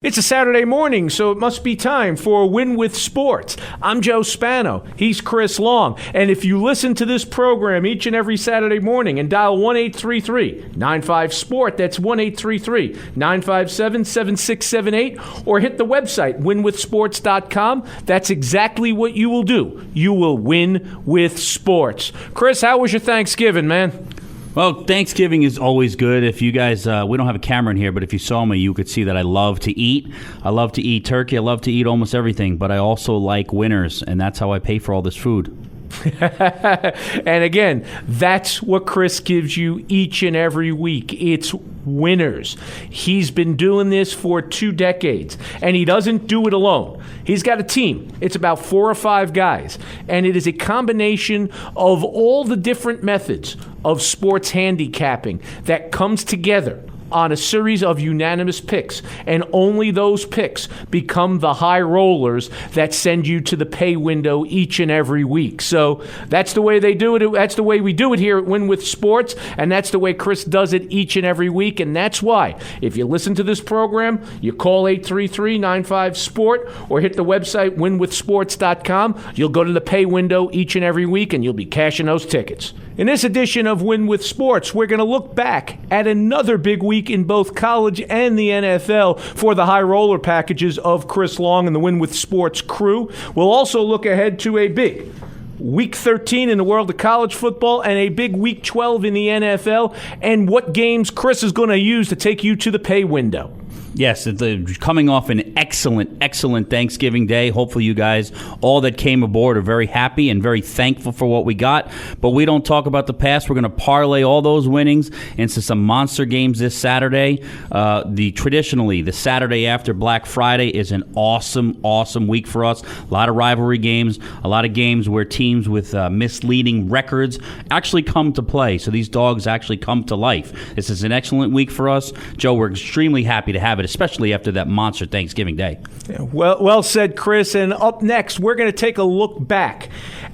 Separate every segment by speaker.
Speaker 1: It's a Saturday morning, so it must be time for Win with Sports. I'm Joe Spano. He's Chris Long. And if you listen to this program each and every Saturday morning and dial 1-833-95-SPORT, that's 1-833-957-7678, or hit the website, winwithsports.com, that's exactly what you will do. You will win with sports. Chris, how was your Thanksgiving, man?
Speaker 2: Well, Thanksgiving is always good. If you guys, we don't have a camera in here, but if you saw me, you could see that I love to eat. I love to eat turkey. I love to eat almost everything, but I also like winners, and that's how I pay for all this food.
Speaker 1: And again, that's what Chris gives you each and every week. It's winners. He's been doing this for 2 decades, and he doesn't do it alone. He's got a team. It's about 4 or 5 guys, and it is a combination of all the different methods of sports handicapping that comes together on a series of unanimous picks, and only those picks become the high rollers that send you to the pay window each and every week. So that's the way they do it. That's the way we do it here at Win with Sports, and that's the way Chris does it each and every week. And that's why, if you listen to this program, you call 833-95-SPORT or hit the website winwithsports.com. You'll go to the pay window each and every week, and you'll be cashing those tickets. In this edition of Win with Sports, we're going to look back at another big week in both college and the NFL for the high roller packages of Chris Long and the Win with Sports crew. We'll also look ahead to a big Week 13 in the world of college football and a big Week 12 in the NFL, and what games Chris is going to use to take you to the pay window.
Speaker 2: Yes, it's coming off an excellent Thanksgiving Day. Hopefully you guys, all that came aboard, are very happy and very thankful for what we got. But we don't talk about the past. We're going to parlay all those winnings into some monster games this Saturday. Traditionally, the Saturday after Black Friday is an awesome week for us. A lot of rivalry games, a lot of games where teams with misleading records actually come to play. So these dogs actually come to life. This is an excellent week for us. Joe, we're extremely happy to have it, especially after that monster Thanksgiving Day.
Speaker 1: Yeah, well said, Chris. And up next, we're going to take a look back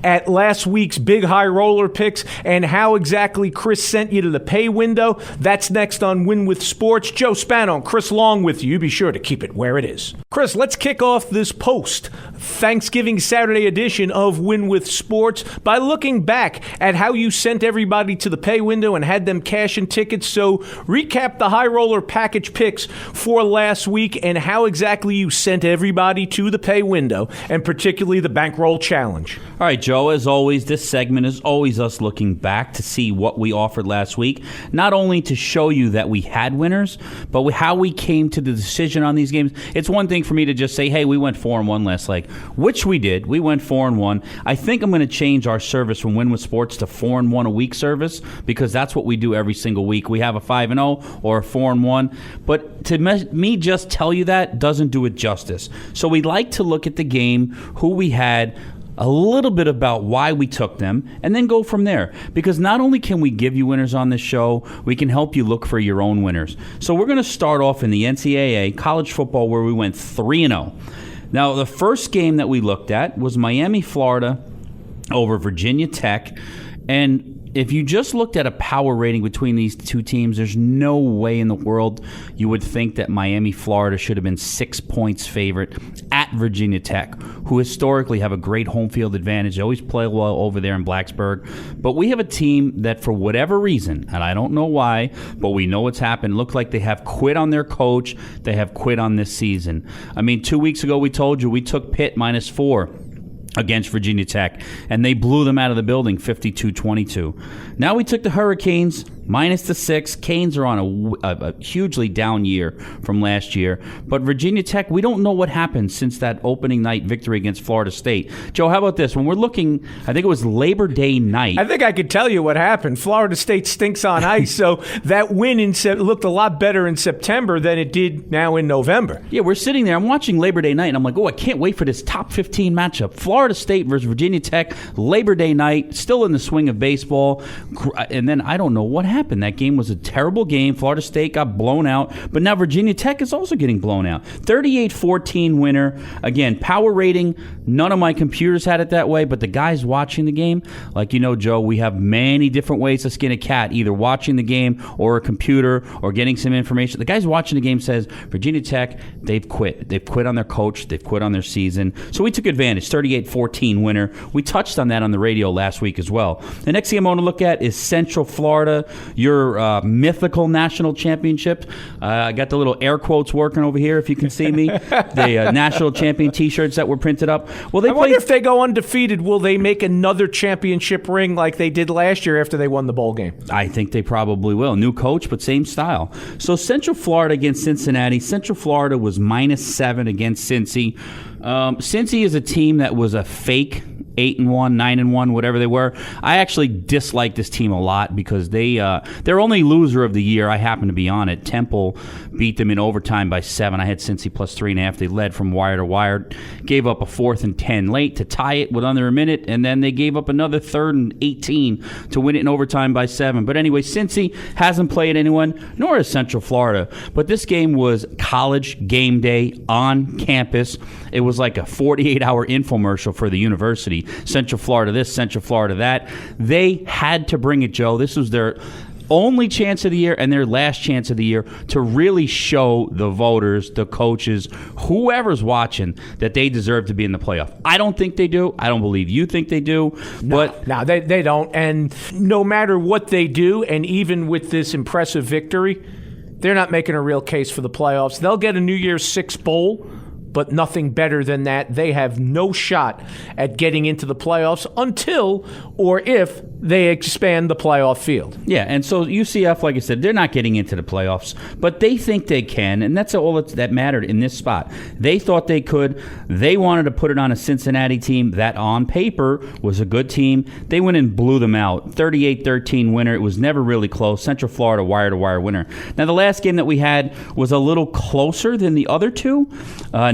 Speaker 1: at last week's big high roller picks and how exactly Chris sent you to the pay window. That's next on Win with Sports. Joe Spano and Chris Long with you. Be sure to keep it where it is. Chris, let's kick off this post-Thanksgiving Saturday edition of Win with Sports by looking back at how you sent everybody to the pay window and had them cash in tickets. So recap the high roller package picks for last week and how exactly you sent everybody to the pay window, and particularly the Bankroll Challenge.
Speaker 2: All right, Joe, as always, this segment is always us looking back to see what we offered last week, not only to show you that we had winners, but how we came to the decision on these games. It's one thing for me to just say, hey, we went 4-1 last leg, which we did. We went 4-1. I think I'm going to change our service from Win with Sports to 4-1 a week service, because that's what we do every single week. We have a 5-0 or a 4-1, but to me just tell you that doesn't do it justice. So we like to look at the game, who we had, a little bit about why we took them, and then go from there. Because not only can we give you winners on this show, we can help you look for your own winners. So we're going to start off in the NCAA, college football, where we went 3-0. Now, the first game that we looked at was Miami, Florida, over Virginia Tech. And if you just looked at a power rating between these two teams, there's no way in the world you would think that Miami, Florida should have been 6 points favorite at Virginia Tech, who historically have a great home field advantage. They always play well over there in Blacksburg. But we have a team that, for whatever reason, and I don't know why, but we know what's happened, look like they have quit on their coach. They have quit on this season. I mean, 2 weeks ago we told you we took Pitt -4 against Virginia Tech, and they blew them out of the building 52-22. Now we took the Hurricanes -6. Canes are on a hugely down year from last year. But Virginia Tech, we don't know what happened since that opening night victory against Florida State. Joe, how about this? When we're looking, I think it was Labor Day night.
Speaker 1: I think I could tell you what happened. Florida State stinks on ice, so that win looked a lot better in September than it did now in November.
Speaker 2: Yeah, we're sitting there. I'm watching Labor Day night, and I'm like, I can't wait for this top 15 matchup. Florida State versus Virginia Tech, Labor Day night, still in the swing of baseball. And then I don't know what happened. happened. That game was a terrible game. Florida State got blown out, but now Virginia Tech is also getting blown out. 38-14 winner. Again, power rating, none of my computers had it that way, but the guys watching the game, like you know, Joe, we have many different ways to skin a cat, either watching the game or a computer or getting some information. The guys watching the game says, Virginia Tech, they've quit. They've quit on their coach. They've quit on their season. So we took advantage. 38-14 winner. We touched on that on the radio last week as well. The next game I want to look at is Central Florida, your mythical national championship. I got the little air quotes working over here, if you can see me. The national champion T-shirts that were printed up. Well, I
Speaker 1: wonder if they go undefeated, will they make another championship ring like they did last year after they won the bowl game?
Speaker 2: I think they probably will. New coach, but same style. So Central Florida against Cincinnati. Central Florida was -7 against Cincy. Cincy is a team that was a fake 8-1, 9-1, whatever they were. I actually dislike this team a lot because their only loser of the year, I happen to be on it. Temple beat them in overtime by 7. I had Cincy plus 3.5. They led from wire to wire. Gave up a 4th and 10 late to tie it with under a minute, and then they gave up another 3rd and 18 to win it in overtime by 7. But anyway, Cincy hasn't played anyone, nor has Central Florida. But this game was college game day on campus. It was like a 48-hour infomercial for the university. Central Florida this, Central Florida that. They had to bring it, Joe. This was their only chance of the year and their last chance of the year to really show the voters, the coaches, whoever's watching, that they deserve to be in the playoff. I don't think they do. I don't believe you think they do.
Speaker 1: No, they don't. And no matter what they do, and even with this impressive victory, they're not making a real case for the playoffs. They'll get a New Year's Six bowl, but nothing better than that. They have no shot at getting into the playoffs until or if they expand the playoff field.
Speaker 2: Yeah, and so UCF, like I said, they're not getting into the playoffs, but they think they can, and that's all that mattered in this spot. They thought they could. They wanted to put it on a Cincinnati team that on paper was a good team. They went and blew them out. 38-13 winner. It was never really close. Central Florida wire-to-wire winner. Now, the last game that we had was a little closer than the other two.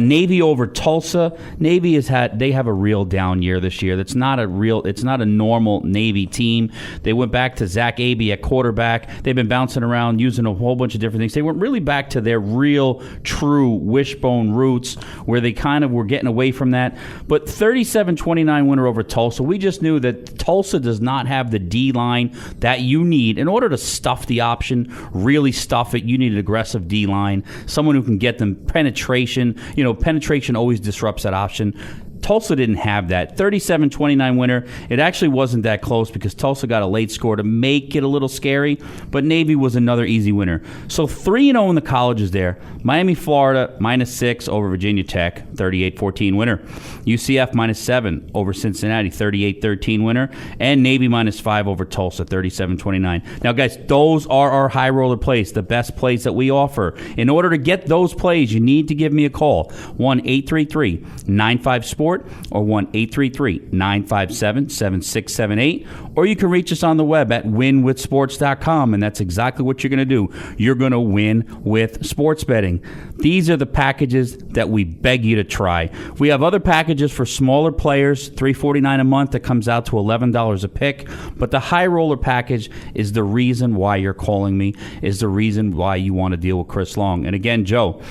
Speaker 2: Navy over Tulsa. Navy they have a real down year this year. It's not a normal Navy team. They went back to Zach Abey at quarterback. They've been bouncing around using a whole bunch of different things. They went really back to their real, true wishbone roots where they kind of were getting away from that. But 37-29 winner over Tulsa. We just knew that Tulsa does not have the D-line that you need. In order to stuff the option, really stuff it, you need an aggressive D-line, someone who can get them penetration. Penetration always disrupts that option. Tulsa didn't have that. 37-29 winner. It actually wasn't that close because Tulsa got a late score to make it a little scary, but Navy was another easy winner. So 3-0 in the colleges there. Miami, Florida, -6 over Virginia Tech, 38-14 winner. UCF -7 over Cincinnati, 38-13 winner. And Navy -5 over Tulsa, 37-29. Now, guys, those are our high roller plays, the best plays that we offer. In order to get those plays, you need to give me a call. 1-833-95-SPORT or 1-833-957-7678, or you can reach us on the web at winwithsports.com, and that's exactly what you're going to do. You're going to win with sports betting. These are the packages that we beg you to try. We have other packages for smaller players, $349 a month. That comes out to $11 a pick, but the high roller package is the reason why you're calling me, is the reason why you want to deal with Chris Long. And again, Joe,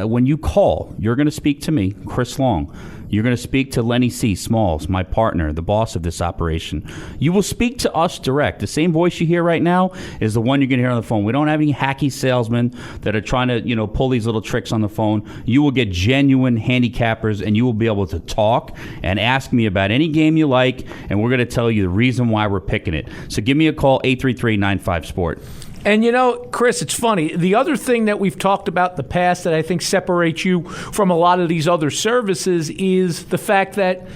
Speaker 2: when you call, you're going to speak to me, Chris Long. You're going to speak to Lenny C. Smalls, my partner, the boss of this operation. You will speak to us direct. The same voice you hear right now is the one you're going to hear on the phone. We don't have any hacky salesmen that are trying to, pull these little tricks on the phone. You will get genuine handicappers, and you will be able to talk and ask me about any game you like, and we're going to tell you the reason why we're picking it. So give me a call, 833-95-SPORT.
Speaker 1: And Chris, it's funny. The other thing that we've talked about in the past that I think separates you from a lot of these other services is the fact that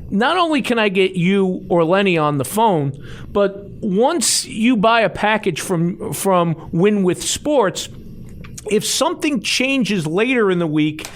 Speaker 1: not only can I get you or Lenny on the phone, but once you buy a package from Win with Sports, if something changes later in the week,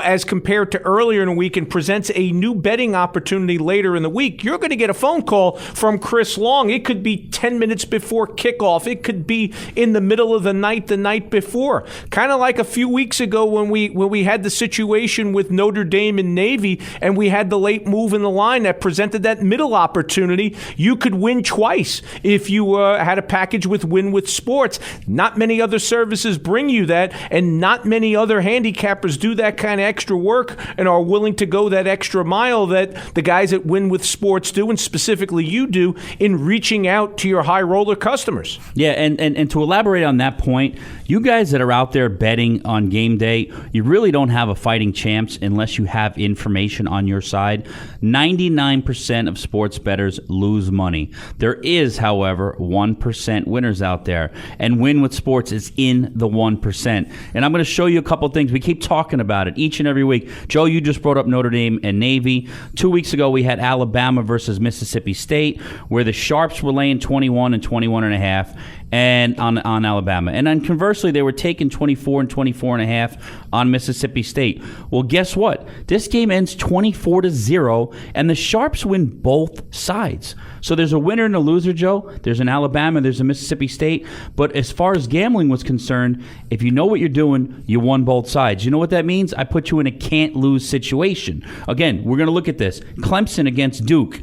Speaker 1: as compared to earlier in the week and presents a new betting opportunity later in the week, you're going to get a phone call from Chris Long. It could be 10 minutes before kickoff. It could be in the middle of the night before. Kind of like a few weeks ago when we had the situation with Notre Dame and Navy and we had the late move in the line that presented that middle opportunity. You could win twice if you had a package with Win with Sports. Not many other services bring you that, and not many other handicappers do that kind of extra work and are willing to go that extra mile that the guys at Win with Sports do, and specifically you do, in reaching out to your high roller customers.
Speaker 2: Yeah, and to elaborate on that point, you guys that are out there betting on game day, you really don't have a fighting chance unless you have information on your side. 99% of sports bettors lose money. There is, however, 1% winners out there, and Win with Sports is in the 1%. And I'm going to show you a couple things. We keep talking about it each and every week. Joe, you just brought up Notre Dame and Navy. 2 weeks ago, we had Alabama versus Mississippi State, where the Sharps were laying 21 and 21.5 and on Alabama. And then conversely, they were taking 24 and 24.5 on Mississippi State. Well, guess what? This game ends 24-0, and the Sharps win both sides. So there's a winner and a loser, Joe. There's an Alabama, there's a Mississippi State. But as far as gambling was concerned, if you know what you're doing, you won both sides. You know what that means? I put you in a can't-lose situation. Again, we're going to look at this. Clemson against Duke.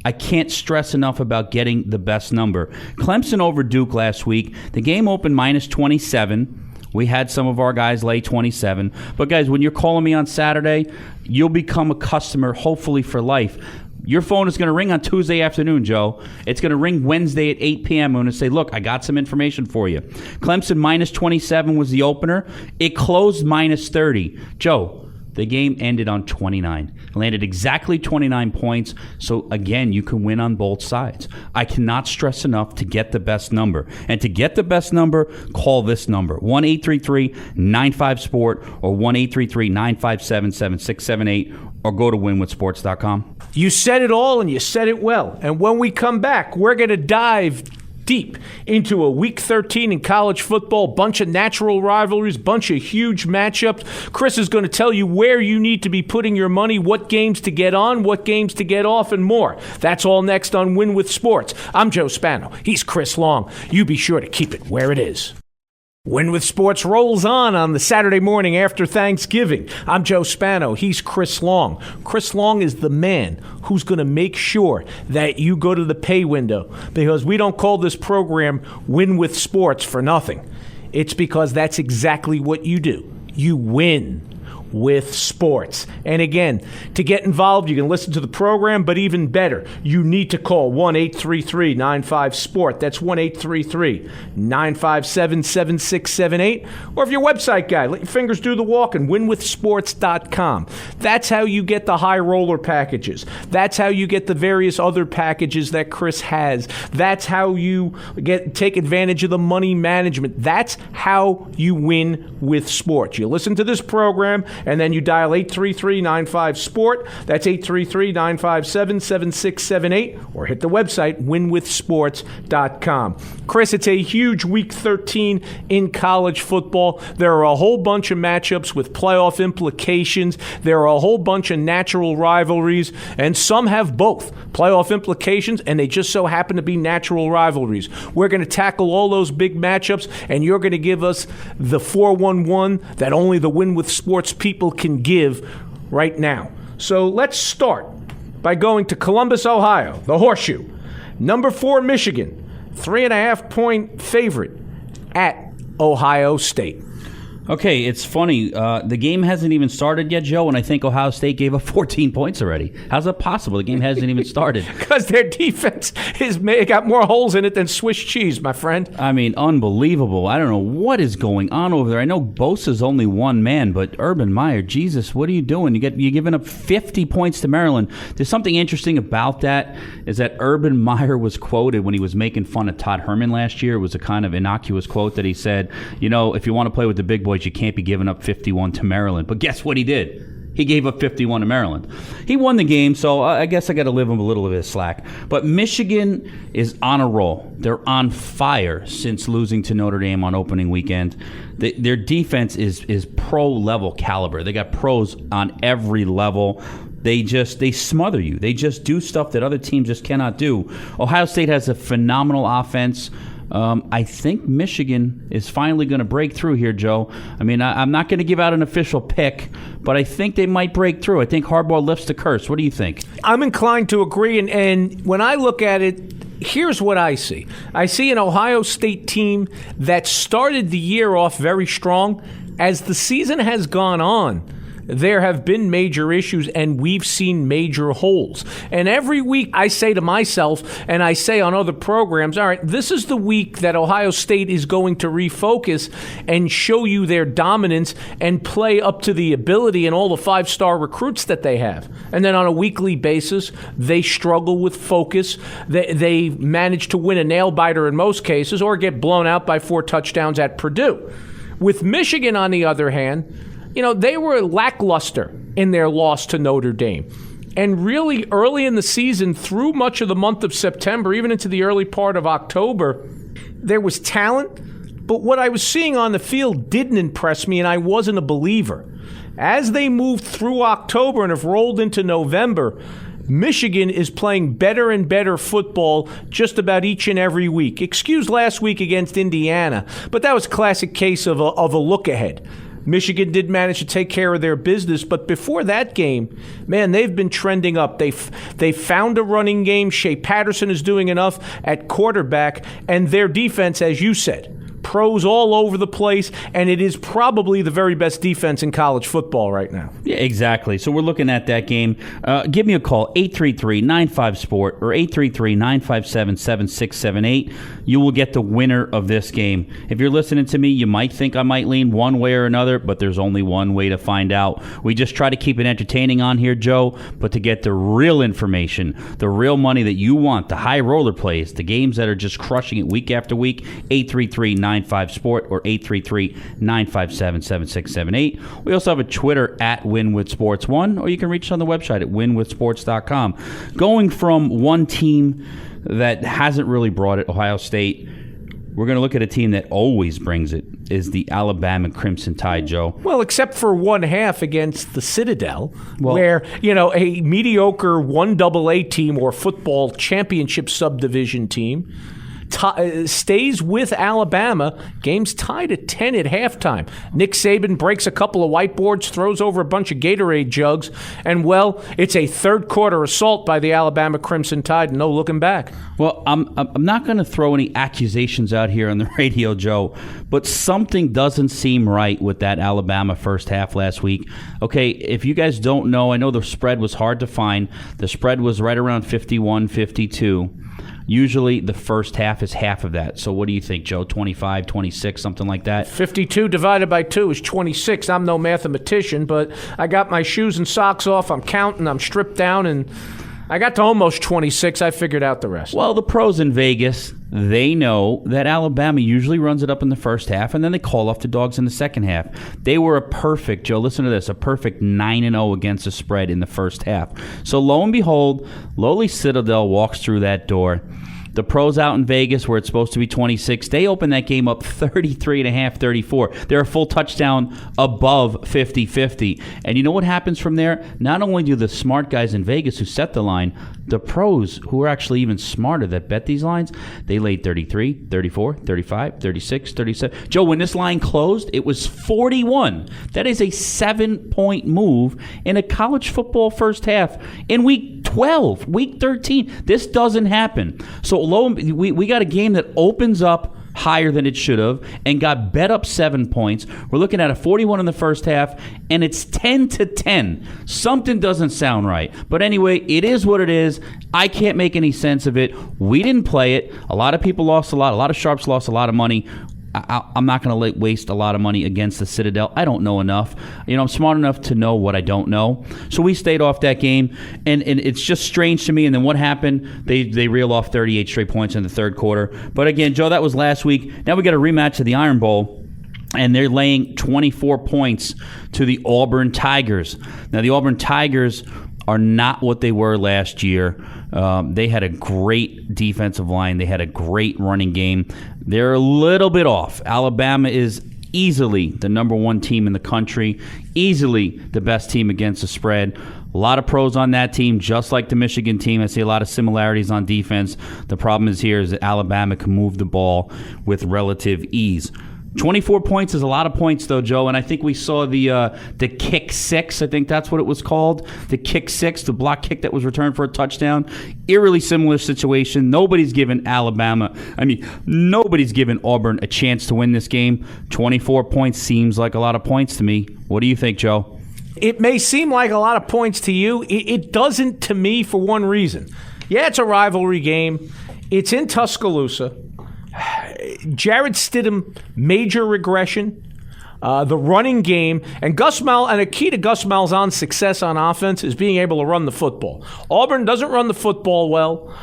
Speaker 2: I can't stress enough about getting the best number. Clemson over Duke last week. The game opened minus 27. We had some of our guys lay 27. But, guys, when you're calling me on Saturday, you'll become a customer, hopefully, for life. Your phone is going to ring on Tuesday afternoon, Joe. It's going to ring Wednesday at 8 p.m. I'm going to say, look, I got some information for you. Clemson minus 27 was the opener. It closed minus 30. Joe, the game ended on 29. Landed exactly 29 points. So, again, you can win on both sides. I cannot stress enough to get the best number. And to get the best number, call this number, 1-833-95-SPORT or 1-833-957-7678, or go to winwithsports.com.
Speaker 1: You said it all, and you said it well. And when we come back, we're going to dive deep into a Week 13 in college football, bunch of natural rivalries, bunch of huge matchups. Chris is going to tell you where you need to be putting your money, what games to get on, what games to get off, and more. That's all next on Win with Sports. I'm Joe Spano. He's Chris Long. You be sure to keep it where it is. Win with Sports rolls on the Saturday morning after Thanksgiving. I'm Joe Spano. He's Chris Long. Chris Long is the man who's going to make sure that you go to the pay window, because we don't call this program Win with Sports for nothing. It's because that's exactly what you do. You win with sports. And again, to get involved, you can listen to the program, but even better, you need to call 1-833-95-SPORT. That's 1-833-957-7678. Or if you're a website guy, let your fingers do the walking, winwithsports.com. That's how you get the high roller packages. That's how you get the various other packages that Chris has. That's how you take advantage of the money management. That's how you win with sports. You listen to this program, and then you dial 833-95-SPORT. That's 833-957-7678. Or hit the website, winwithsports.com. Chris, it's a huge Week 13 in college football. There are a whole bunch of matchups with playoff implications. There are a whole bunch of natural rivalries, and some have both playoff implications, and they just so happen to be natural rivalries. We're going to tackle all those big matchups, and you're going to give us the 411 that only the Win with Sports people can give right now. So let's start by going to Columbus, Ohio, the Horseshoe. Number 4, Michigan, 3.5-point favorite at Ohio State.
Speaker 2: Okay, it's funny. The game hasn't even started yet, Joe, and I think Ohio State gave up 14 points already. How's that possible? The game hasn't even started.
Speaker 1: Because their defense got more holes in it than Swiss cheese, my friend.
Speaker 2: I mean, unbelievable. I don't know what is going on over there. I know Bosa's only one man, but Urban Meyer, Jesus, what are you doing? You're giving up 50 points to Maryland. There's something interesting about that, is that Urban Meyer was quoted when he was making fun of Todd Herman last year. It was a kind of innocuous quote that he said, if you want to play with the big boys, you can't be giving up 51 to Maryland. But guess what he did? He gave up 51 to Maryland. He won the game, so I guess I got to give him a little of his slack. But Michigan is on a roll. They're on fire since losing to Notre Dame on opening weekend. Their defense is pro-level caliber. They got pros on every level. They smother you. They just do stuff that other teams just cannot do. Ohio State has a phenomenal offense. I think Michigan is finally going to break through here, Joe. I mean, I'm not going to give out an official pick, but I think they might break through. I think Harbaugh lifts the curse. What do you think?
Speaker 1: I'm inclined to agree, and when I look at it, here's what I see. I see an Ohio State team that started the year off very strong. As the season has gone on, there have been major issues, and we've seen major holes. And every week I say to myself, and I say on other programs, all right, this is the week that Ohio State is going to refocus and show you their dominance and play up to the ability and all the five-star recruits that they have. And then on a weekly basis, they struggle with focus. They manage to win a nail-biter in most cases or get blown out by 4 touchdowns at Purdue. With Michigan, on the other hand, they were lackluster in their loss to Notre Dame. And really early in the season, through much of the month of September, even into the early part of October, there was talent. But what I was seeing on the field didn't impress me, and I wasn't a believer. As they moved through October and have rolled into November, Michigan is playing better and better football just about each and every week. Excuse last week against Indiana, but that was a classic case of a look ahead. Michigan did manage to take care of their business, but before that game, man, they've been trending up. They found a running game. Shea Patterson is doing enough at quarterback, and their defense, as you said, pros all over the place, and it is probably the very best defense in college football right now.
Speaker 2: Yeah, exactly. So we're looking at that game. Give me a call, 833-95-SPORT or 833-957-7678. You will get the winner of this game. If you're listening to me, you might think I might lean one way or another, but there's only one way to find out. We just try to keep it entertaining on here, Joe, but to get the real information, the real money that you want, the high roller plays, the games that are just crushing it week after week, 833-95-SPORT or 833-957-7678. We also have a Twitter at WinWithSports1, or you can reach us on the website at winwithsports.com. Going from one team that hasn't really brought it, Ohio State, we're going to look at a team that always brings it, is the Alabama Crimson Tide, Joe.
Speaker 1: Well, except for one half against the Citadel, where, a mediocre 1AA team or football championship subdivision team stays with Alabama. Game's tied at 10 at halftime. Nick Saban breaks a couple of whiteboards, throws over a bunch of Gatorade jugs, and, it's a third-quarter assault by the Alabama Crimson Tide, no looking back.
Speaker 2: Well, I'm not going to throw any accusations out here on the radio, Joe, but something doesn't seem right with that Alabama first half last week. Okay, if you guys don't know, I know the spread was hard to find. The spread was right around 51-52. Usually the first half is half of that. So what do you think, Joe? 25, 26, something like that?
Speaker 1: 52 divided by 2 is 26. I'm no mathematician, but I got my shoes and socks off. I'm counting. I'm stripped down, and I got to almost 26. I figured out the rest.
Speaker 2: Well, the pros in Vegas, they know that Alabama usually runs it up in the first half, and then they call off the dogs in the second half. They were a perfect 9-0 against the spread in the first half. So lo and behold, lowly Citadel walks through that door. The pros out in Vegas, where it's supposed to be 26, they open that game up 33.5-34. They're a full touchdown above 50-50. And you know what happens from there? Not only do the smart guys in Vegas who set the line, the pros who are actually even smarter that bet these lines, they laid 33, 34, 35, 36, 37. Joe, when this line closed, it was 41. That is a 7-point move in a college football first half in week 12, week 13. This doesn't happen. So we got a game that opens up higher than it should have and got bet up 7 points. We're looking at a 41 in the first half, and it's 10-10. Something doesn't sound right. But anyway, it is what it is. I can't make any sense of it. We didn't play it. A lot of people lost a lot. A lot of sharps lost a lot of money. I'm not going to waste a lot of money against the Citadel. I don't know enough. I'm smart enough to know what I don't know. So we stayed off that game, and it's just strange to me. And then what happened? They reel off 38 straight points in the third quarter. But again, Joe, that was last week. Now we got a rematch of the Iron Bowl. and they're laying 24 points to the Auburn Tigers. Now, the Auburn Tigers are not what they were last year. They had a great defensive line. They had a great running game. They're a little bit off. Alabama is easily the number one team in the country, easily the best team against the spread. A lot of pros on that team, just like the Michigan team. I see a lot of similarities on defense. The problem is that Alabama can move the ball with relative ease. 24 points is a lot of points, though, Joe, and I think we saw the kick six. I think that's what it was called, the kick six, the block kick that was returned for a touchdown. Eerily similar situation. Nobody's given Auburn a chance to win this game. 24 points seems like a lot of points to me. What do you think, Joe?
Speaker 1: It may seem like a lot of points to you. It doesn't to me for one reason. Yeah, it's a rivalry game. It's in Tuscaloosa. Jarrett Stidham, major regression. The running game, and a key to Gus Malzahn's success on offense is being able to run the football. Auburn doesn't run the football well.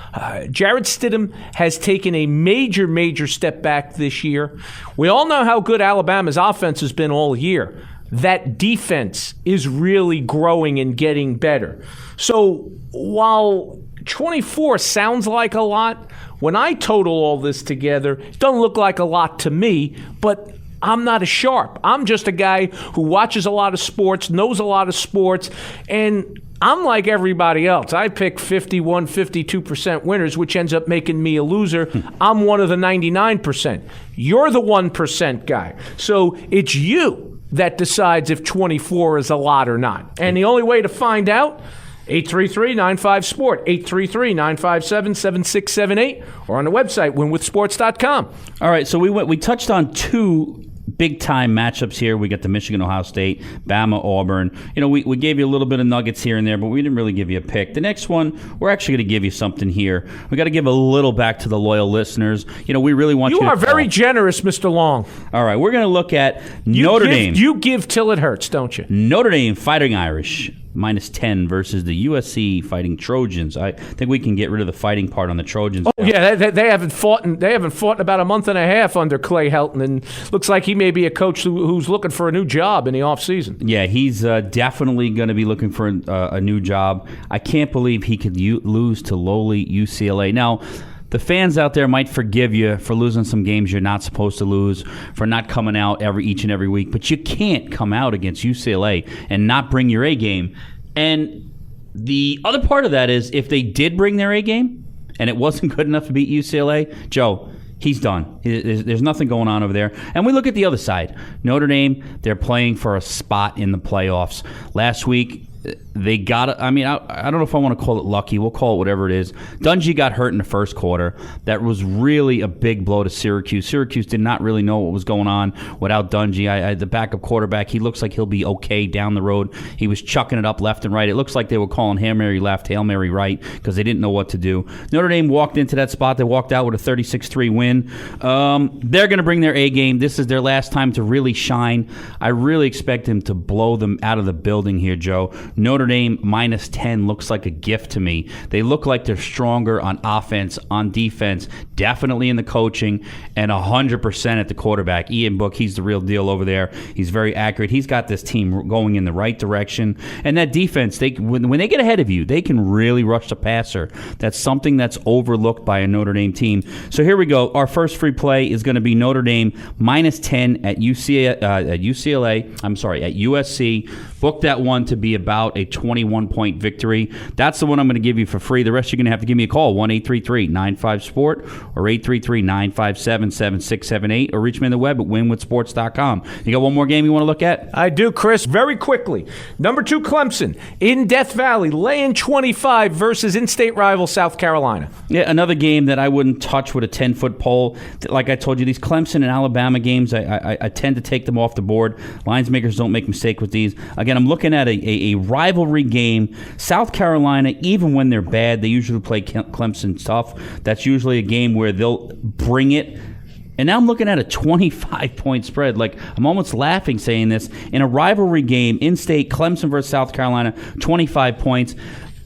Speaker 1: Jarrett Stidham has taken a major, major step back this year. We all know how good Alabama's offense has been all year. That defense is really growing and getting better. So while 24 sounds like a lot, when I total all this together, it doesn't look like a lot to me, but I'm not a sharp. I'm just a guy who watches a lot of sports, knows a lot of sports, and I'm like everybody else. I pick 51, 52% winners, which ends up making me a loser. I'm one of the 99%. You're the 1% guy. So it's you that decides if 24 is a lot or not. And the only way to find out, 833-95-SPORT, 833-957-7678, or on the website, winwithsports.com.
Speaker 2: All right, so we touched on two big-time matchups here. We got the Michigan-Ohio State, Bama-Auburn. We gave you a little bit of nuggets here and there, but we didn't really give you a pick. The next one, we're actually going to give you something here. We got to give a little back to the loyal listeners. We really want you to...
Speaker 1: You are very generous, Mr. Long.
Speaker 2: All right, we're going to look at Notre Dame.
Speaker 1: You give till it hurts, don't you?
Speaker 2: Notre Dame Fighting Irish. -10 versus the USC Fighting Trojans. I think we can get rid of the fighting part on the Trojans.
Speaker 1: Oh yeah, they haven't fought in about a month and a half under Clay Helton, and looks like he may be a coach who's looking for a new job in the offseason.
Speaker 2: Yeah, he's definitely going to be looking for a new job. I can't believe he could lose to lowly UCLA. Now, the fans out there might forgive you for losing some games you're not supposed to lose, for not coming out each and every week, but you can't come out against UCLA and not bring your A game. And the other part of that is, if they did bring their A game and it wasn't good enough to beat UCLA, Joe, he's done. There's nothing going on over there. And we look at the other side. Notre Dame, they're playing for a spot in the playoffs. Last week, they got, I don't know if I want to call it lucky. We'll call it whatever it is. Dungey got hurt in the first quarter. That was really a big blow to Syracuse. Syracuse did not really know what was going on without Dungey. The backup quarterback, he looks like he'll be okay down the road. He was chucking it up left and right. It looks like they were calling Hail Mary left, Hail Mary right, because they didn't know what to do. Notre Dame walked into that spot. They walked out with a 36-3 win. They're going to bring their A game. This is their last time to really shine. I really expect them to blow them out of the building here, Joe. Notre Dame -10 looks like a gift to me. They look like they're stronger on offense, on defense, definitely in the coaching, and 100% at the quarterback. Ian Book, he's the real deal over there. He's very accurate. He's got this team going in the right direction. And that defense, when they get ahead of you, they can really rush the passer. That's something that's overlooked by a Notre Dame team. So here we go. Our first free play is going to be Notre Dame -10 at USC. Book that one to be about a 21-point victory. That's the one I'm going to give you for free. The rest you're going to have to give me a call, 1-833-95-SPORT or 833-957-7678, or reach me on the web at winwithsports.com. You got one more game you want to look at?
Speaker 1: I do, Chris. Very quickly. Number 2, Clemson in Death Valley, laying 25 versus in-state rival South Carolina.
Speaker 2: Yeah, another game that I wouldn't touch with a 10-foot pole. Like I told you, these Clemson and Alabama games, I tend to take them off the board. Lines makers don't make mistake with these. Again, I'm looking at a rivalry game. South Carolina, even when they're bad, they usually play Clemson tough. That's usually a game where they'll bring it. And now I'm looking at a 25-point spread. Like, I'm almost laughing saying this. In a rivalry game, in-state, Clemson versus South Carolina, 25 points.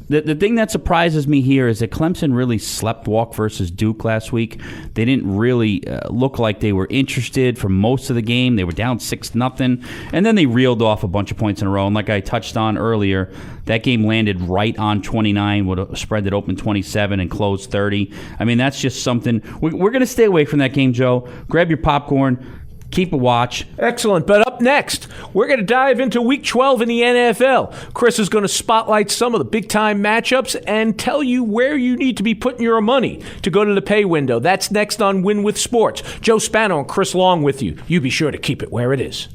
Speaker 2: The thing that surprises me here is that Clemson really sleptwalked versus Duke last week. They didn't really look like they were interested for most of the game. They were down 6-0, and then they reeled off a bunch of points in a row. And like I touched on earlier, that game landed right on 29 with a spread that opened 27 and closed 30. I mean, that's just something. We're going to stay away from that game, Joe. Grab your popcorn. Keep a watch.
Speaker 1: Excellent. But up next, we're going to dive into Week 12 in the NFL. Chris is going to spotlight some of the big-time matchups and tell you where you need to be putting your money to go to the pay window. That's next on Win with Sports. Joe Spano and Chris Long with you. You be sure to keep it where it is.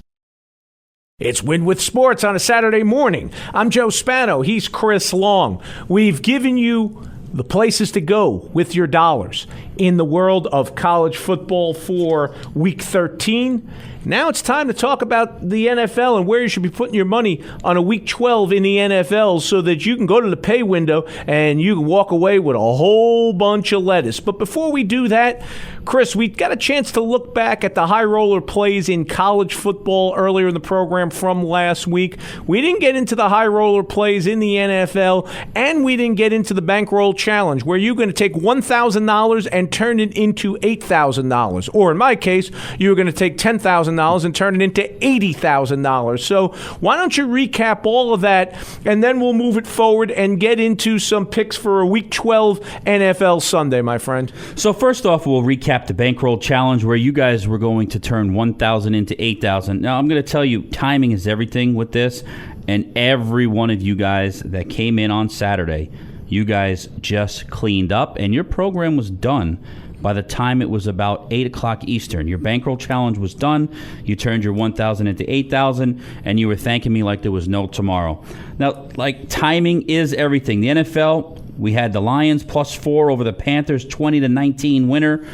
Speaker 1: It's Win with Sports on a Saturday morning. I'm Joe Spano. He's Chris Long. We've given you the places to go with your dollars in the world of college football for Week 13. Now it's time to talk about the NFL and where you should be putting your money on a Week 12 in the NFL so that you can go to the pay window and you can walk away with a whole bunch of lettuce. But before we do that, Chris, we got a chance to look back at the high roller plays in college football earlier in the program from last week. We didn't get into the high roller plays in the NFL, and we didn't get into the bankroll challenge where you're going to take $1,000 and turn it into $8,000. Or in my case, you're going to take $10,000 and turn it into $80,000. So why don't you recap all of that, and then we'll move it forward and get into some picks for a Week 12 NFL Sunday, my friend.
Speaker 2: So first off, we'll recap the bankroll challenge where you guys were going to turn $1,000 into $8,000. Now, I'm going to tell you, timing is everything with this, and every one of you guys that came in on Saturday, you guys just cleaned up, and your program was done by the time it was about 8 o'clock Eastern. Your bankroll challenge was done. You turned your $1,000 into $8,000, and you were thanking me like there was no tomorrow. Now, like, timing is everything. The NFL, we had the Lions +4 over the Panthers, 20-19 winner.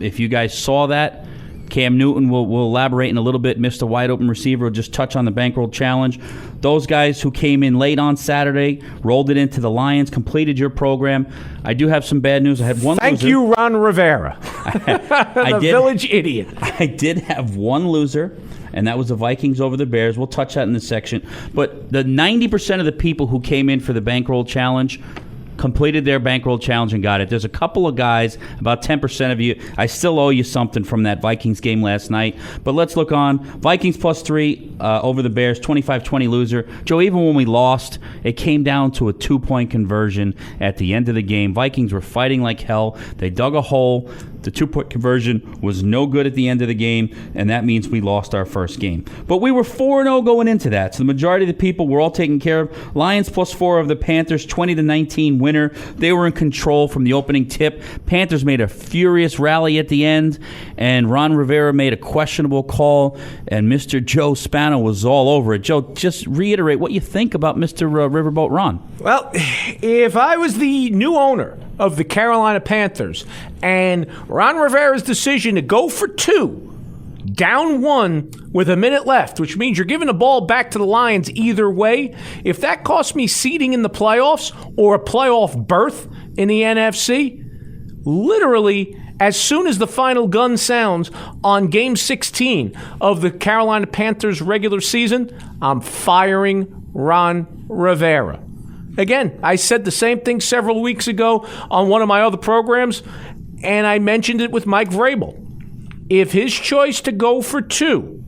Speaker 2: If you guys saw that, Cam Newton will elaborate in a little bit. Mr. Wide Open Receiver will just touch on the bankroll challenge. Those guys who came in late on Saturday, rolled it into the Lions, completed your program. I do have some bad news. I had one loser.
Speaker 1: Thank you, Ron Rivera. The village idiot.
Speaker 2: I did have one loser, and that was the Vikings over the Bears. We'll touch that in this section. But the 90% of the people who came in for the bankroll challenge completed their bankroll challenge and got it. There's a couple of guys, about 10% of you. I still owe you something from that Vikings game last night. But let's look on. Vikings +3 over the Bears, 25-20 loser. Joe, even when we lost, it came down to a 2-point conversion at the end of the game. Vikings were fighting like hell. They dug a hole. The 2-point conversion was no good at the end of the game, and that means we lost our first game. But we were 4-0 going into that, so the majority of the people were all taken care of. Lions +4 of the Panthers, 20-19 winner. They were in control from the opening tip. Panthers made a furious rally at the end, and Ron Rivera made a questionable call, and Mr. Joe Spano was all over it. Joe, just reiterate what you think about Mr. Riverboat Ron.
Speaker 1: Well, if I was the new owner of the Carolina Panthers and Ron Rivera's decision to go for 2, down 1 with a minute left, which means you're giving the ball back to the Lions either way, if that cost me seeding in the playoffs or a playoff berth in the NFC, literally as soon as the final gun sounds on Game 16 of the Carolina Panthers regular season, I'm firing Ron Rivera. Again, I said the same thing several weeks ago on one of my other programs, and I mentioned it with Mike Vrabel. If his choice to go for 2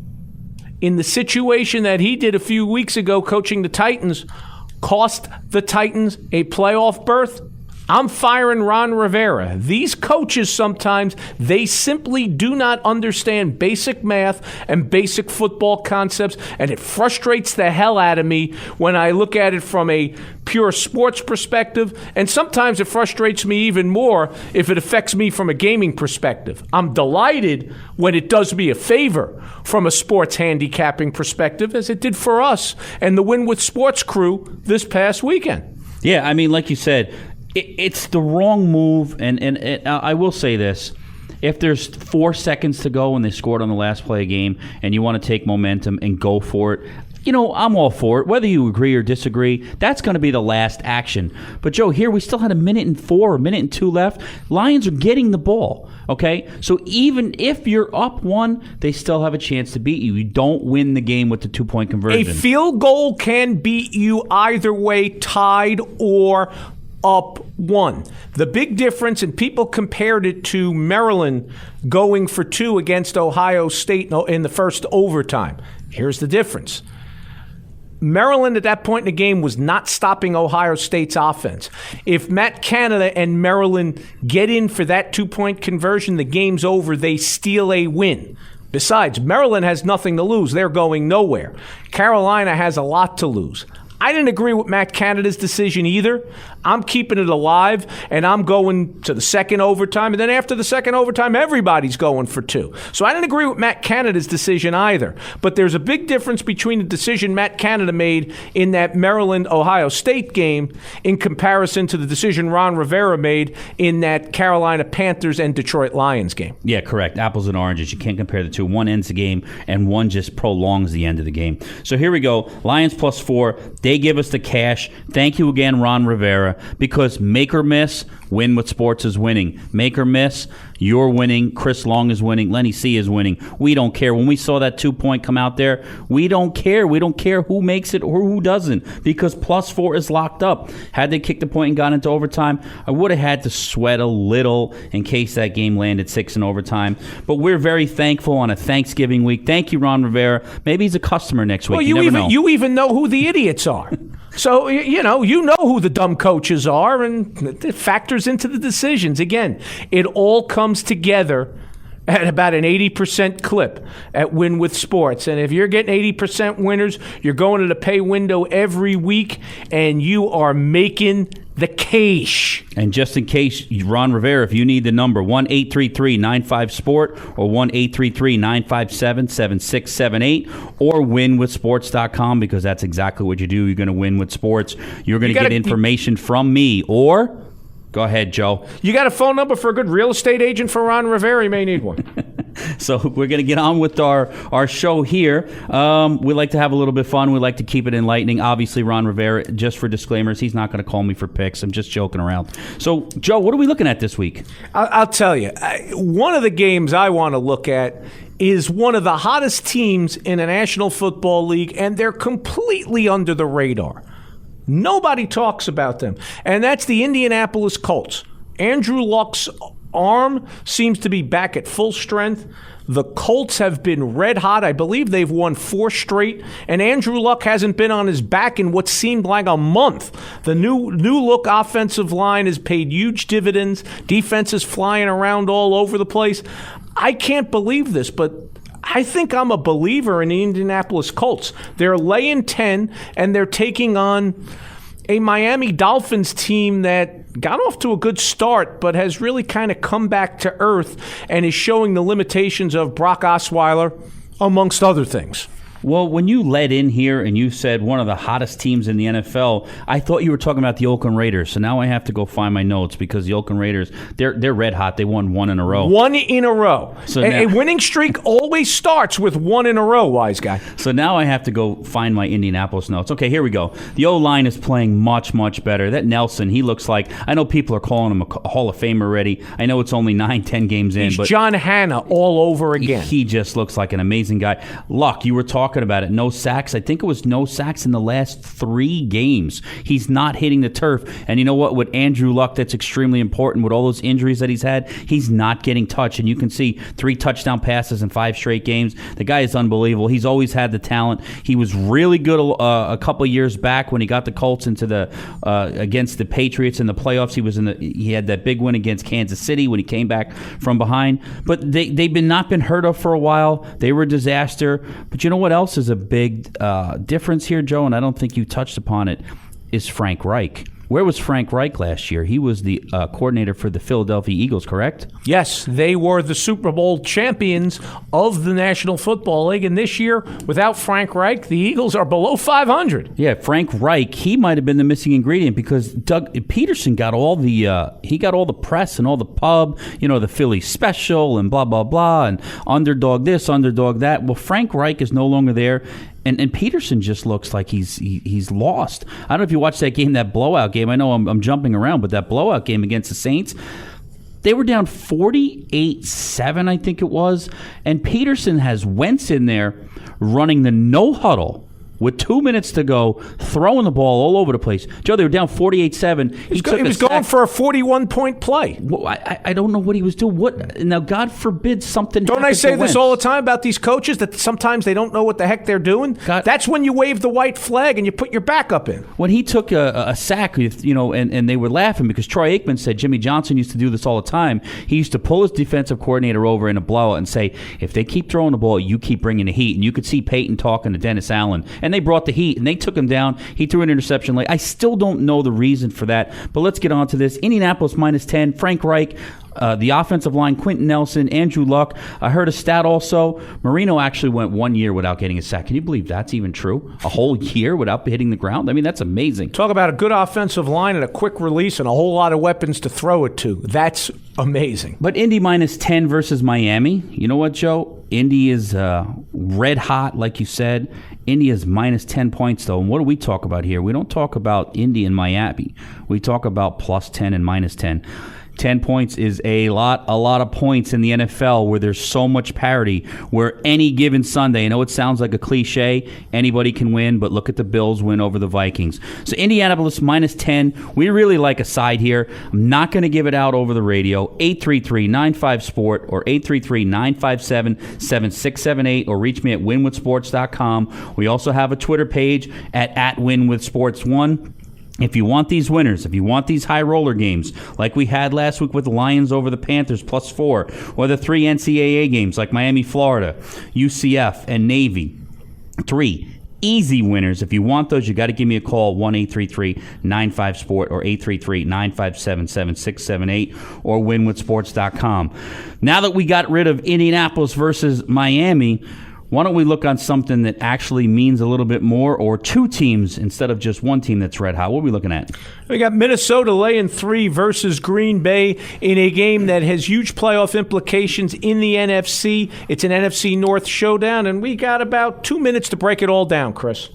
Speaker 1: in the situation that he did a few weeks ago coaching the Titans cost the Titans a playoff berth, I'm firing Ron Rivera. These coaches sometimes, they simply do not understand basic math and basic football concepts, and it frustrates the hell out of me when I look at it from a pure sports perspective, and sometimes it frustrates me even more if it affects me from a gaming perspective. I'm delighted when it does me a favor from a sports handicapping perspective, as it did for us and the Win with Sports crew this past weekend.
Speaker 2: Yeah, I mean, like you said, it's the wrong move, and I will say this. If there's 4 seconds to go and they scored on the last play of the game and you want to take momentum and go for it, I'm all for it. Whether you agree or disagree, that's going to be the last action. But, Joe, here we still had a minute and 2 left. Lions are getting the ball, okay? So even if you're up 1, they still have a chance to beat you. You don't win the game with the 2-point conversion.
Speaker 1: A field goal can beat you either way, tied or up 1. The big difference, and people compared it to Maryland going for 2 against Ohio State in the first overtime. Here's the difference. Maryland at that point in the game was not stopping Ohio State's offense. If Matt Canada and Maryland get in for that 2-point conversion, the game's over. They steal a win. Besides, Maryland has nothing to lose. They're going nowhere. Carolina has a lot to lose. I didn't agree with Matt Canada's decision either. I'm keeping it alive, and I'm going to the second overtime. And then after the second overtime, everybody's going for 2. So I didn't agree with Matt Canada's decision either. But there's a big difference between the decision Matt Canada made in that Maryland-Ohio State game in comparison to the decision Ron Rivera made in that Carolina Panthers and Detroit Lions game.
Speaker 2: Yeah, correct. Apples and oranges. You can't compare the two. One ends the game, and one just prolongs the end of the game. So here we go. Lions +4. They give us the cash. Thank you again, Ron Rivera, because make or miss, Win with Sports is winning. Make or miss, you're winning. Chris Long is winning. Lenny C is winning. We don't care. When we saw that 2-point come out there, we don't care. We don't care who makes it or who doesn't, because +4 is locked up. Had they kicked the point and gone into overtime, I would have had to sweat a little in case that game landed 6 in overtime. But we're very thankful on a Thanksgiving week. Thank you, Ron Rivera. Maybe he's a customer next week.
Speaker 1: Well,
Speaker 2: you never know.
Speaker 1: You even know who the idiots are. So, you know who the dumb coaches are, and it factors into the decisions. Again, it all comes together at about an 80% clip at Win with Sports. And if you're getting 80% winners, you're going to the pay window every week, and you are making the cash.
Speaker 2: And just in case, Ron Rivera, if you need the number, 1-833-95-SPORT or 1-833-957-7678 or winwithsports.com, because that's exactly what you do. You're going to win with sports. You're going to get information from me, or... Go ahead, Joe.
Speaker 1: You got a phone number for a good real estate agent for Ron Rivera? You may need one.
Speaker 2: So we're going to get on with our show here. We like to have a little bit of fun. We like to keep it enlightening. Obviously, Ron Rivera, just for disclaimers, he's not going to call me for picks. I'm just joking around. So, Joe, what are we looking at this week?
Speaker 1: I'll tell you. One of the games I want to look at is one of the hottest teams in the National Football League, and they're completely under the radar. Nobody talks about them, and that's the Indianapolis Colts. Andrew Luck's arm seems to be back at full strength. The Colts have been red hot. I believe they've won 4 straight, and Andrew Luck hasn't been on his back in what seemed like a month. The new look offensive line has paid huge dividends. Defense is flying around all over the place. I can't believe this, but I think I'm a believer in the Indianapolis Colts. They're laying 10, and they're taking on a Miami Dolphins team that got off to a good start, but has really kind of come back to earth and is showing the limitations of Brock Osweiler, amongst other things.
Speaker 2: Well, when you led in here and you said one of the hottest teams in the NFL, I thought you were talking about the Oakland Raiders. So now I have to go find my notes, because the Oakland Raiders, they're red hot. They won 1 in a row.
Speaker 1: 1 in a row. So a winning streak always starts with 1 in a row, wise guy.
Speaker 2: So now I have to go find my Indianapolis notes. Okay, here we go. The O-line is playing much, much better. That Nelson, he looks like, I know people are calling him a Hall of Famer already. I know it's only 9-10 games in.
Speaker 1: He's John Hanna all over again.
Speaker 2: He just looks like an amazing guy. Luck, you were talking about it. No sacks. I think it was no sacks in the last 3 games. He's not hitting the turf. And you know what? With Andrew Luck, that's extremely important. With all those injuries that he's had, he's not getting touched. And you can see 3 touchdown passes in 5 straight games. The guy is unbelievable. He's always had the talent. He was really good a couple of years back when he got the Colts into the against the Patriots in the playoffs. He had that big win against Kansas City when he came back from behind. But they've not been heard of for a while. They were a disaster. But you know what else is a big difference here, Joe, and I don't think you touched upon it, is Frank Reich. Where was Frank Reich last year? He was the coordinator for the Philadelphia Eagles, correct?
Speaker 1: Yes, they were the Super Bowl champions of the National Football League, and this year, without Frank Reich, the Eagles are below 500.
Speaker 2: Yeah, Frank Reich, he might have been the missing ingredient, because Doug Peterson got all the press and all the pub, the Philly special and blah, blah, blah, and underdog this, underdog that. Well, Frank Reich is no longer there. And Peterson just looks like he's lost. I don't know if you watched that game, that blowout game. I know I'm jumping around, but that blowout game against the Saints, they were down 48-7, I think it was. And Peterson has Wentz in there running the no huddle with 2 minutes to go, throwing the ball all over the place. Joe, they were down 48-7.
Speaker 1: He was going for a 41-point play.
Speaker 2: Well, I don't know what he was doing. Now, God forbid something
Speaker 1: Don't I say this all the time about these coaches, that sometimes they don't know what the heck they're doing? That's when you wave the white flag and you put your backup in.
Speaker 2: When he took a sack, and they were laughing because Troy Aikman said Jimmy Johnson used to do this all the time. He used to pull his defensive coordinator over in a blowout and say, if they keep throwing the ball, you keep bringing the heat. And you could see Peyton talking to Dennis Allen. And they brought the heat, and they took him down. He threw an interception late. I still don't know the reason for that, but let's get on to this. Indianapolis -10. Frank Reich, the offensive line, Quentin Nelson, Andrew Luck. I heard a stat also. Marino actually went 1 year without getting a sack. Can you believe that's even true? A whole year without hitting the ground? I mean, that's amazing.
Speaker 1: Talk about a good offensive line and a quick release and a whole lot of weapons to throw it to. That's amazing.
Speaker 2: But Indy -10 versus Miami. You know what, Joe? Indy is red hot, like you said. Indy is -10 points, though. And what do we talk about here? We don't talk about Indy and Miami. We talk about +10 and -10. 10 points is a lot of points in the NFL where there's so much parity, where any given Sunday, I know it sounds like a cliche, anybody can win, but look at the Bills win over the Vikings. So Indianapolis -10, we really like a side here. I'm not going to give it out over the radio. 833-95-SPORT or 833-957-7678 or reach me at winwithsports.com. We also have a Twitter page at winwithsports1. If you want these winners, if you want these high roller games like we had last week with the Lions over the Panthers +4, or the 3 NCAA games like Miami, Florida, UCF, and Navy, 3 easy winners. If you want those, you got to give me a call, 1-833-95-SPORT or 833-957-7678 or winwithsports.com. Now that we got rid of Indianapolis versus Miami, why don't we look on something that actually means a little bit more, or two teams instead of just one team that's red hot? What are we looking at?
Speaker 1: We got Minnesota laying 3 versus Green Bay in a game that has huge playoff implications in the NFC. It's an NFC North showdown, and we got about 2 minutes to break it all down, Chris.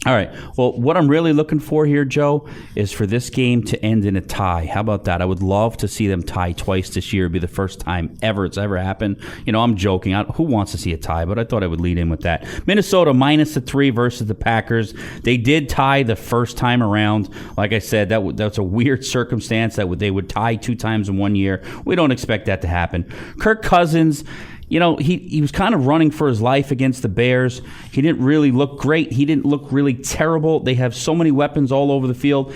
Speaker 2: All right. Well, what I'm really looking for here, Joe, is for this game to end in a tie. How about that? I would love to see them tie twice this year. It'd be the first time it's ever happened. I'm joking. Who wants to see a tie? But I thought I would lead in with that. Minnesota -3 versus the Packers. They did tie the first time around. Like I said, that's a weird circumstance that they would tie 2 times in 1 year. We don't expect that to happen. Kirk Cousins, he was kind of running for his life against the Bears. He didn't really look great. He didn't look really terrible. They have so many weapons all over the field.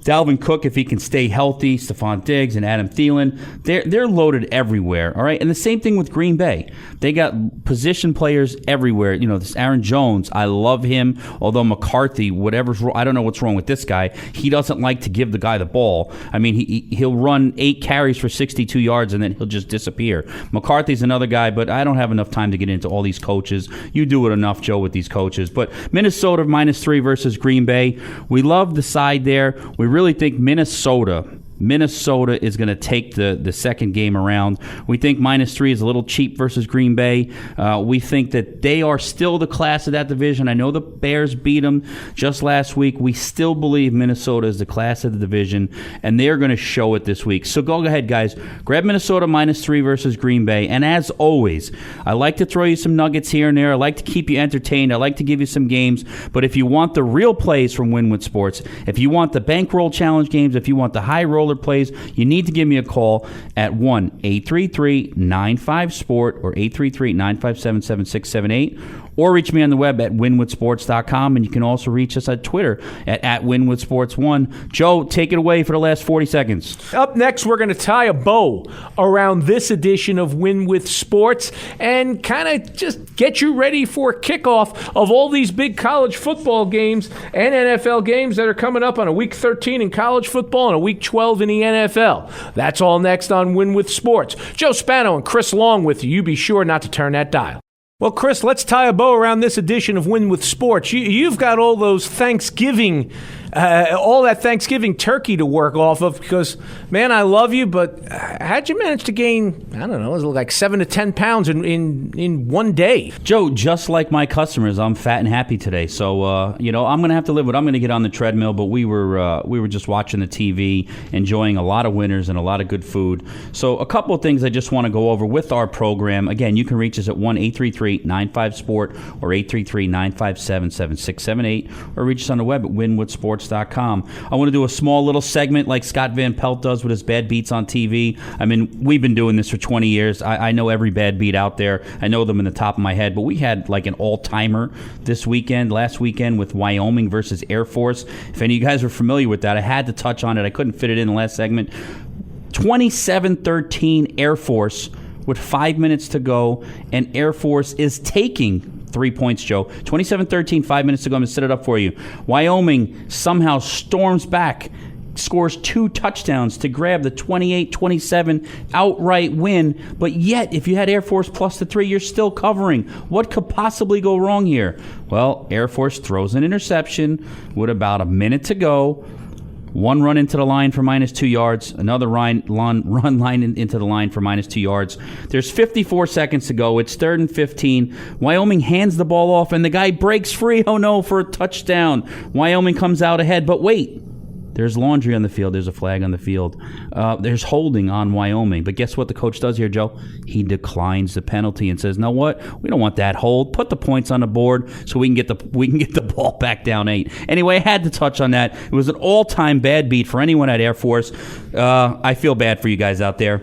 Speaker 2: Dalvin Cook, if he can stay healthy, Stephon Diggs and Adam Thielen, they're loaded everywhere, all right? And the same thing with Green Bay. They got position players everywhere. This Aaron Jones, I love him, although McCarthy, whatever's wrong, I don't know what's wrong with this guy. He doesn't like to give the guy the ball. I mean, he'll run 8 carries for 62 yards, and then he'll just disappear. McCarthy's another guy, but I don't have enough time to get into all these coaches. You do it enough, Joe, with these coaches. But Minnesota -3 versus Green Bay. We love the side there. We really think Minnesota is going to take the second game around. We think -3 is a little cheap versus Green Bay. We think that they are still the class of that division. I know the Bears beat them just last week. We still believe Minnesota is the class of the division, and they're going to show it this week. So go ahead, guys. Grab Minnesota -3 versus Green Bay. And as always, I like to throw you some nuggets here and there. I like to keep you entertained. I like to give you some games. But if you want the real plays from Winwood Sports, if you want the bankroll challenge games, if you want the high roller plays, you need to give me a call at 1-833-95-SPORT or 833-957-7678, or reach me on the web at winwoodsports.com, and you can also reach us at Twitter at winwoodsports1. Joe, take it away for the last 40 seconds.
Speaker 1: Up next, we're going to tie a bow around this edition of Win with Sports and kind of just get you ready for kickoff of all these big college football games and NFL games that are coming up on a Week 13 in college football and a Week 12 in the NFL. That's all next on Win with Sports. Joe Spano and Chris Long with you. You be sure not to turn that dial. Well, Chris, let's tie a bow around this edition of Win with Sports. You've got all those Thanksgiving all that Thanksgiving turkey to work off of because, man, I love you, but how'd you manage to gain, I don't know, it was like 7 to 10 pounds in one day?
Speaker 2: Joe, just like my customers, I'm fat and happy today. So, I'm going to have to live with it. I'm going to get on the treadmill, but we were just watching the TV, enjoying a lot of winners and a lot of good food. So a couple of things I just want to go over with our program. Again, you can reach us at 1-833-95-SPORT or 833-957-7678 or reach us on the web at winwoodsports.com. I want to do a small little segment like Scott Van Pelt does with his bad beats on TV. I mean, we've been doing this for 20 years. I know every bad beat out there. I know them in the top of my head, but we had like an all-timer last weekend with Wyoming versus Air Force. If any of you guys are familiar with that, I had to touch on it. I couldn't fit it in the last segment. 27-13 Air Force with 5 minutes to go, and Air Force is taking 3 points, Joe. 27-13, 5 minutes to go. I'm going to set it up for you. Wyoming somehow storms back, scores 2 touchdowns to grab the 28-27 outright win. But yet, if you had Air Force plus the 3, you're still covering. What could possibly go wrong here? Well, Air Force throws an interception with about a minute to go. One run into the line for -2 yards. Another run line into the line for -2 yards. There's 54 seconds to go. It's 3rd and 15. Wyoming hands the ball off, and the guy breaks free. Oh, no, for a touchdown. Wyoming comes out ahead. But wait. There's laundry on the field. There's a flag on the field. There's holding on Wyoming. But guess what the coach does here, Joe? He declines the penalty and says, "No, what? We don't want that hold. Put the points on the board so we can get the ball back down 8." Anyway, I had to touch on that. It was an all-time bad beat for anyone at Air Force. I feel bad for you guys out there.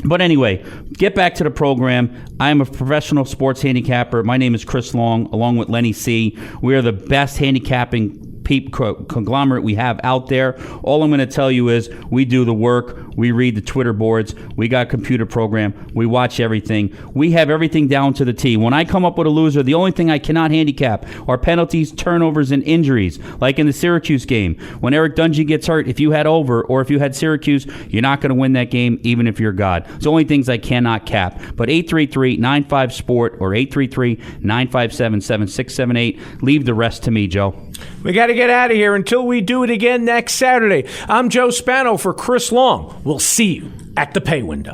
Speaker 2: But anyway, get back to the program. I am a professional sports handicapper. My name is Chris Long, along with Lenny C. We are the best handicapping conglomerate we have out there. All I'm going to tell you is we do the work. We read the Twitter boards. We got a computer program. We watch everything. We have everything down to the T. When I come up with a loser, the only thing I cannot handicap are penalties, turnovers, and injuries. Like in the Syracuse game, when Eric Dungy gets hurt, if you had over or if you had Syracuse, you're not going to win that game, even if you're God. It's the only things I cannot cap. But 833-95-SPORT or 833-957-7678. Leave the rest to me, Joe.
Speaker 1: We got to get out of here until we do it again next Saturday. I'm Joe Spano for Chris Long. We'll see you at the pay window.